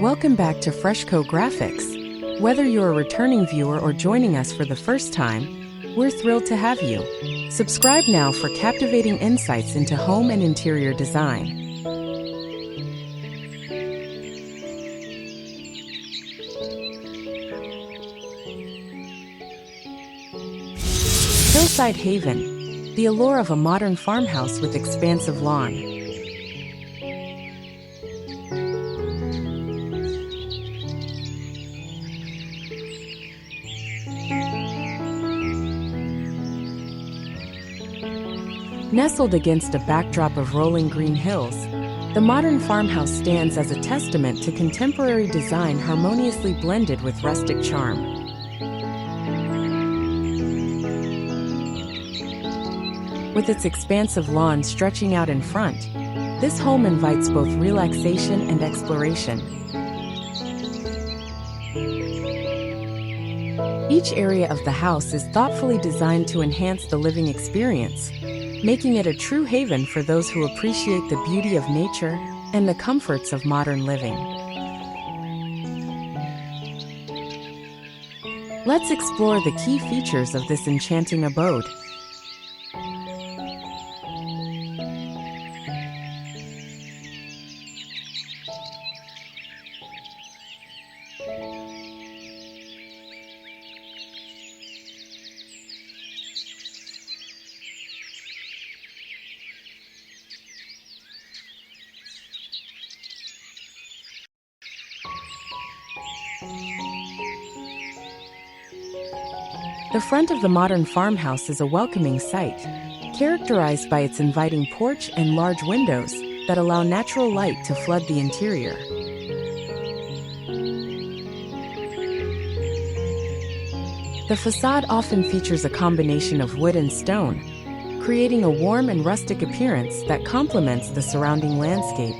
Welcome back to FreshCo Graphics. Whether you're a returning viewer or joining us for the first time, we're thrilled to have you. Subscribe now for captivating insights into home and interior design. Hillside Haven, the allure of a modern farmhouse with expansive lawn. Nestled against a backdrop of rolling green hills, the modern farmhouse stands as a testament to contemporary design harmoniously blended with rustic charm. With its expansive lawn stretching out in front, this home invites both relaxation and exploration. Each area of the house is thoughtfully designed to enhance the living experience, making it a true haven for those who appreciate the beauty of nature and the comforts of modern living. Let's explore the key features of this enchanting abode. The front of the modern farmhouse is a welcoming sight, characterized by its inviting porch and large windows that allow natural light to flood the interior. The facade often features a combination of wood and stone, creating a warm and rustic appearance that complements the surrounding landscape.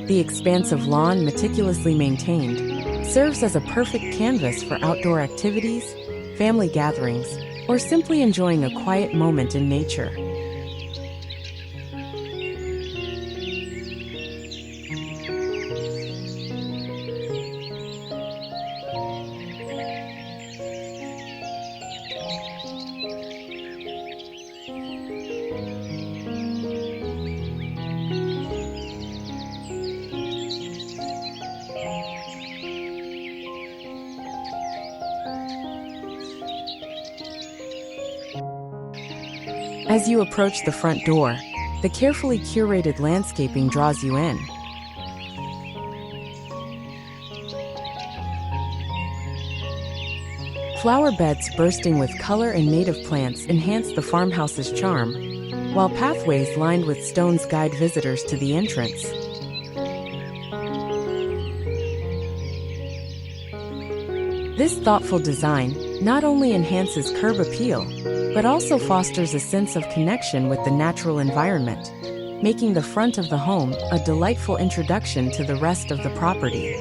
The expansive lawn, meticulously maintained, serves as a perfect canvas for outdoor activities, family gatherings, or simply enjoying a quiet moment in nature. As you approach the front door, the carefully curated landscaping draws you in. Flower beds bursting with color and native plants enhance the farmhouse's charm, while pathways lined with stones guide visitors to the entrance. This thoughtful design not only enhances curb appeal, but also fosters a sense of connection with the natural environment, making the front of the home a delightful introduction to the rest of the property.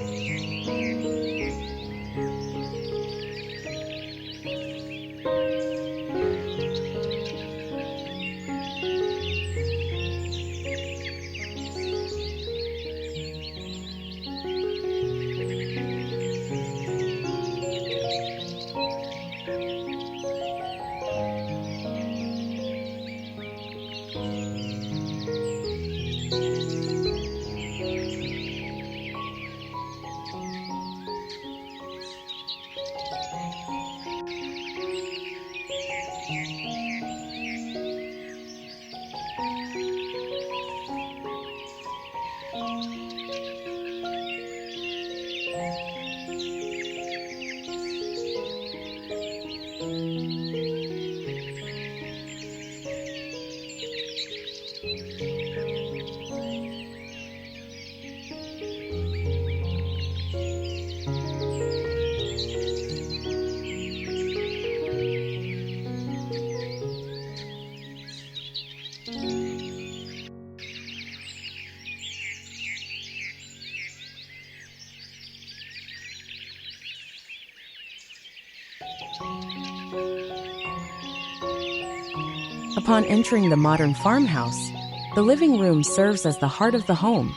Upon entering the modern farmhouse, the living room serves as the heart of the home,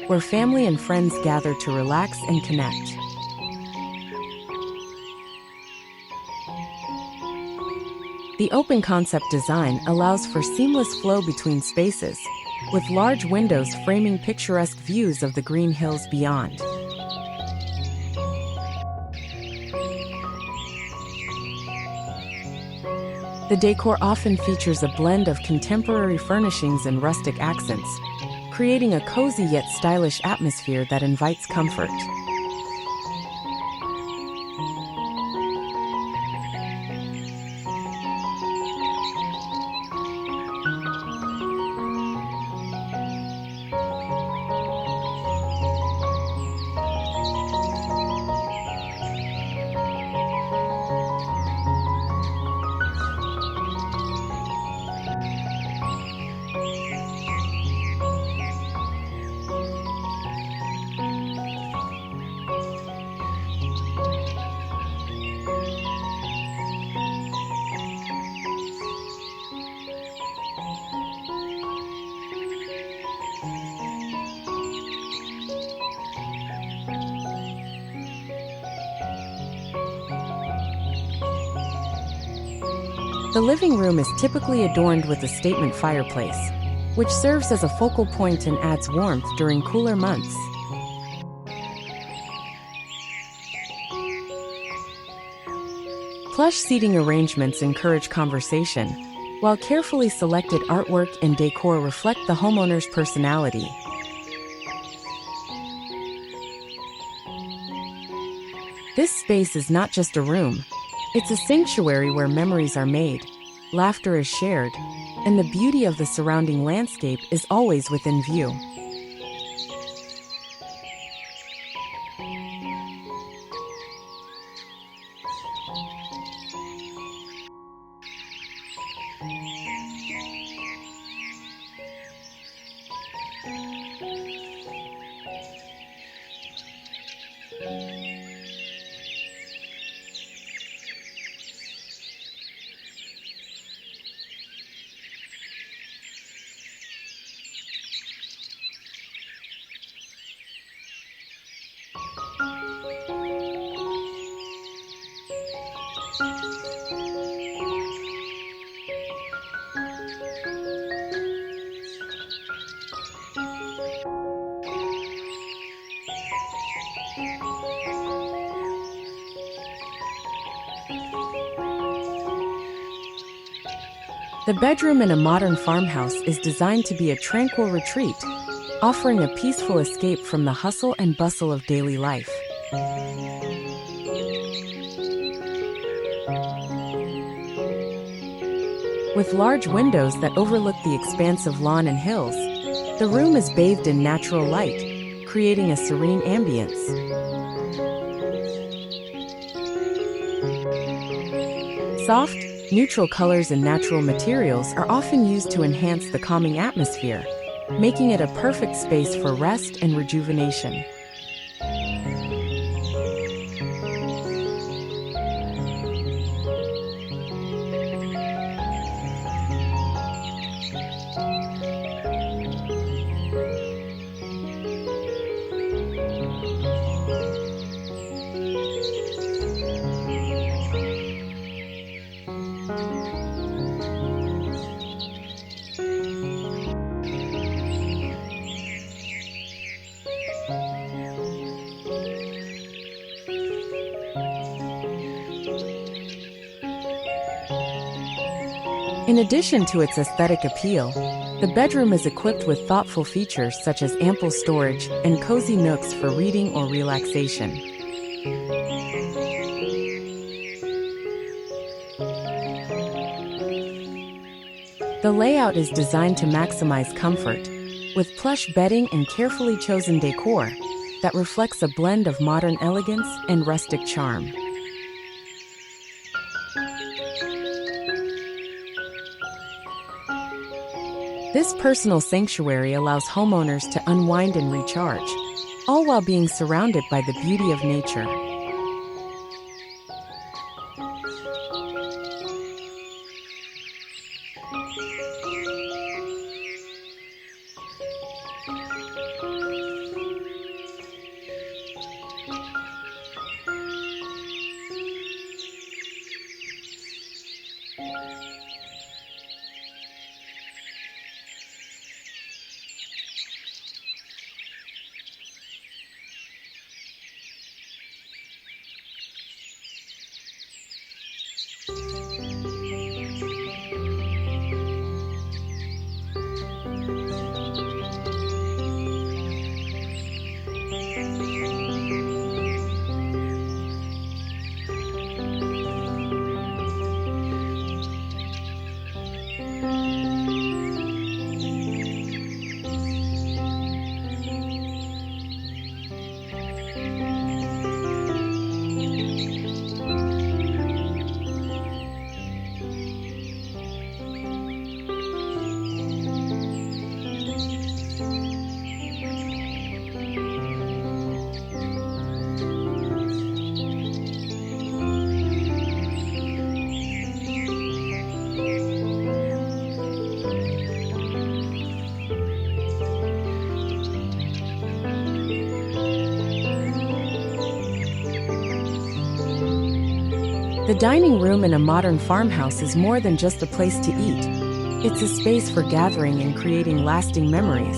where family and friends gather to relax and connect. The open concept design allows for seamless flow between spaces, with large windows framing picturesque views of the green hills beyond. The decor often features a blend of contemporary furnishings and rustic accents, creating a cozy yet stylish atmosphere that invites comfort. The living room is typically adorned with a statement fireplace, which serves as a focal point and adds warmth during cooler months. Plush seating arrangements encourage conversation, while carefully selected artwork and decor reflect the homeowner's personality. This space is not just a room. It's a sanctuary where memories are made, laughter is shared, and the beauty of the surrounding landscape is always within view. The bedroom in a modern farmhouse is designed to be a tranquil retreat, offering a peaceful escape from the hustle and bustle of daily life. With large windows that overlook the expansive lawn and hills, the room is bathed in natural light, creating a serene ambience. Soft, neutral colors and natural materials are often used to enhance the calming atmosphere, making it a perfect space for rest and rejuvenation. In addition to its aesthetic appeal, the bedroom is equipped with thoughtful features such as ample storage and cozy nooks for reading or relaxation. The layout is designed to maximize comfort, with plush bedding and carefully chosen decor that reflects a blend of modern elegance and rustic charm. This personal sanctuary allows homeowners to unwind and recharge, all while being surrounded by the beauty of nature. The dining room in a modern farmhouse is more than just a place to eat. It's a space for gathering and creating lasting memories.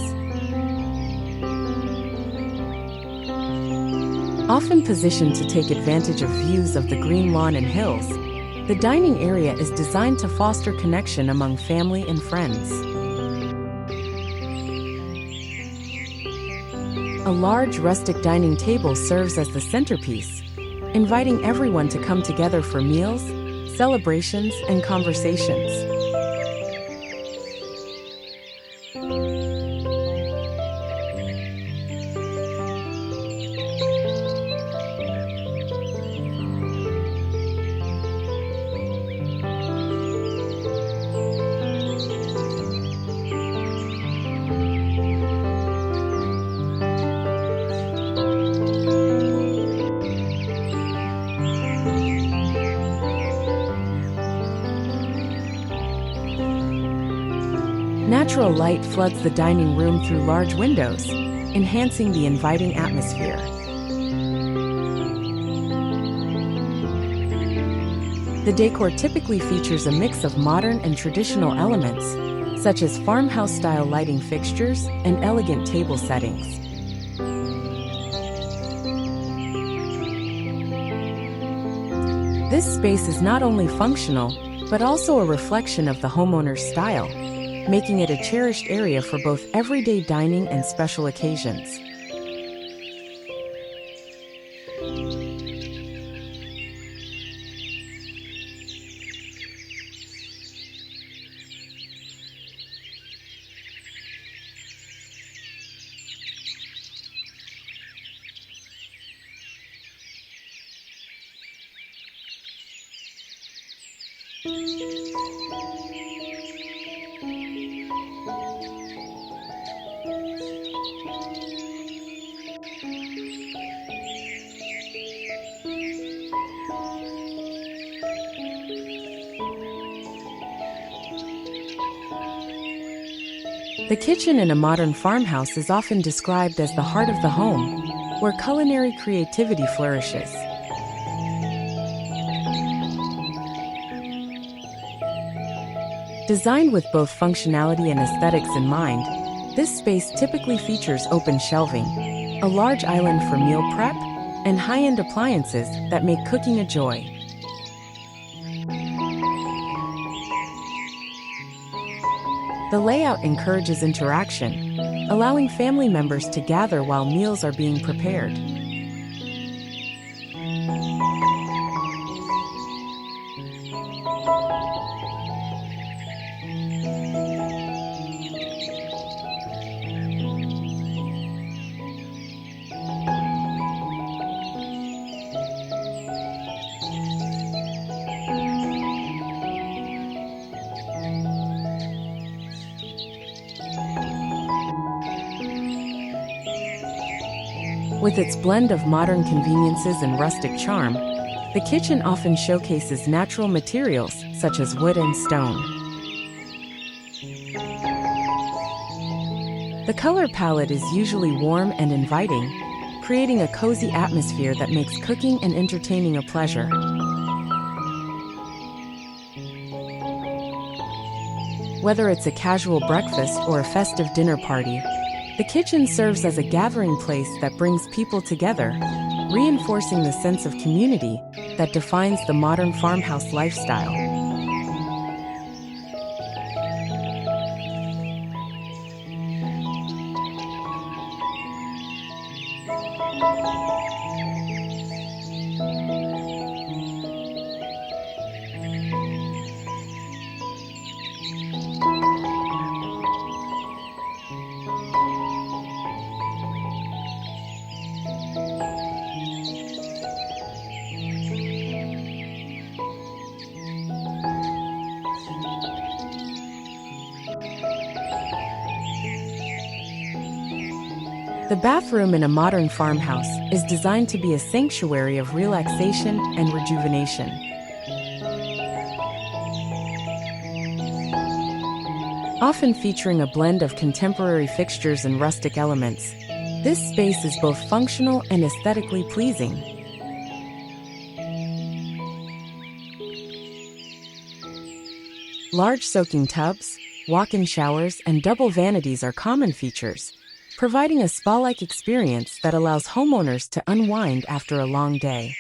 Often positioned to take advantage of views of the green lawn and hills, the dining area is designed to foster connection among family and friends. A large rustic dining table serves as the centerpiece, inviting everyone to come together for meals, celebrations, and conversations. Natural light floods the dining room through large windows, enhancing the inviting atmosphere. The decor typically features a mix of modern and traditional elements, such as farmhouse-style lighting fixtures and elegant table settings. This space is not only functional, but also a reflection of the homeowner's style, making it a cherished area for both everyday dining and special occasions. The kitchen in a modern farmhouse is often described as the heart of the home, where culinary creativity flourishes. Designed with both functionality and aesthetics in mind, this space typically features open shelving, a large island for meal prep, and high-end appliances that make cooking a joy. The layout encourages interaction, allowing family members to gather while meals are being prepared. With its blend of modern conveniences and rustic charm, the kitchen often showcases natural materials such as wood and stone. The color palette is usually warm and inviting, creating a cozy atmosphere that makes cooking and entertaining a pleasure. Whether it's a casual breakfast or a festive dinner party, the kitchen serves as a gathering place that brings people together, reinforcing the sense of community that defines the modern farmhouse lifestyle. The bathroom in a modern farmhouse is designed to be a sanctuary of relaxation and rejuvenation. Often featuring a blend of contemporary fixtures and rustic elements, this space is both functional and aesthetically pleasing. Large soaking tubs, walk-in showers, and double vanities are common features, providing a spa-like experience that allows homeowners to unwind after a long day.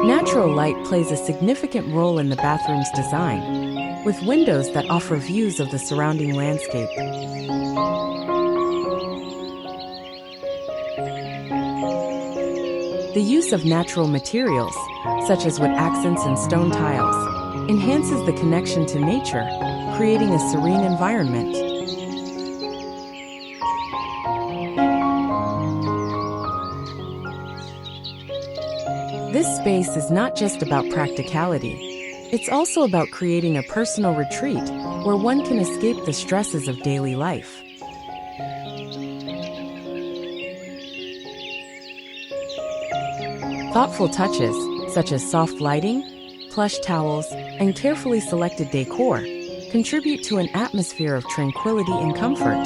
Natural light plays a significant role in the bathroom's design, with windows that offer views of the surrounding landscape. The use of natural materials, such as wood accents and stone tiles, enhances the connection to nature, creating a serene environment. This space is not just about practicality. It's also about creating a personal retreat where one can escape the stresses of daily life. Thoughtful touches, such as soft lighting, plush towels, and carefully selected decor, contribute to an atmosphere of tranquility and comfort.